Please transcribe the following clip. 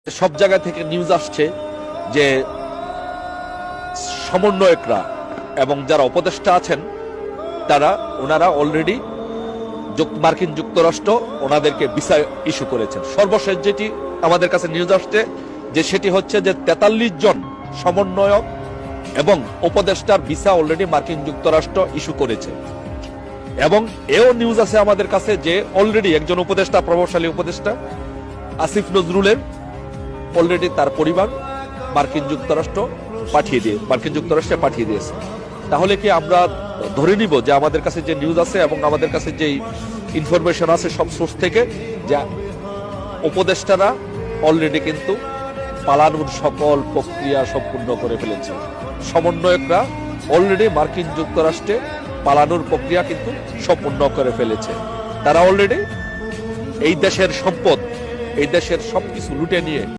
সব জায়গা থেকে নিউজ আসছে যে সমন্বয়করা এবং যারা উপদেষ্টা আছেন ওনারা অলরেডি মার্কিন যুক্তরাষ্ট্র ওনাদেরকে ভিসা ইস্যু করেছেন। সর্বশেষ যেটি আমাদের কাছে নিউজ আসছে যে সেটি হচ্ছে যে 43 জন সমন্বয়ক এবং উপদেষ্টার ভিসা অলরেডি মার্কিন যুক্তরাষ্ট্র ইস্যু করেছে। এবং এও নিউজ আছে আমাদের কাছে যে অলরেডি একজন উপদেষ্টা, প্রভাবশালী উপদেষ্টা আসিফ নজরুলের অলরেডি তার পরিবার মার্কিন যুক্তরাষ্ট্রে পাঠিয়ে দিয়েছে। তাহলে কি আমরা ধরে নিব যে আমাদের কাছে যে নিউজ আছে এবং আমাদের কাছে যে ইনফরমেশন আছে সব সোর্স থেকে, যে উপদেষ্টারা অলরেডি কিন্তু পালানোর সকল প্রক্রিয়া সম্পূর্ণ করে ফেলেছে, সমন্বয়করা অলরেডি মার্কিন যুক্তরাষ্ট্রে পালানোর প্রক্রিয়া কিন্তু সম্পূর্ণ করে ফেলেছে। তারা অলরেডি এই দেশের সম্পদ, এই দেশের সবকিছু লুটে নিয়ে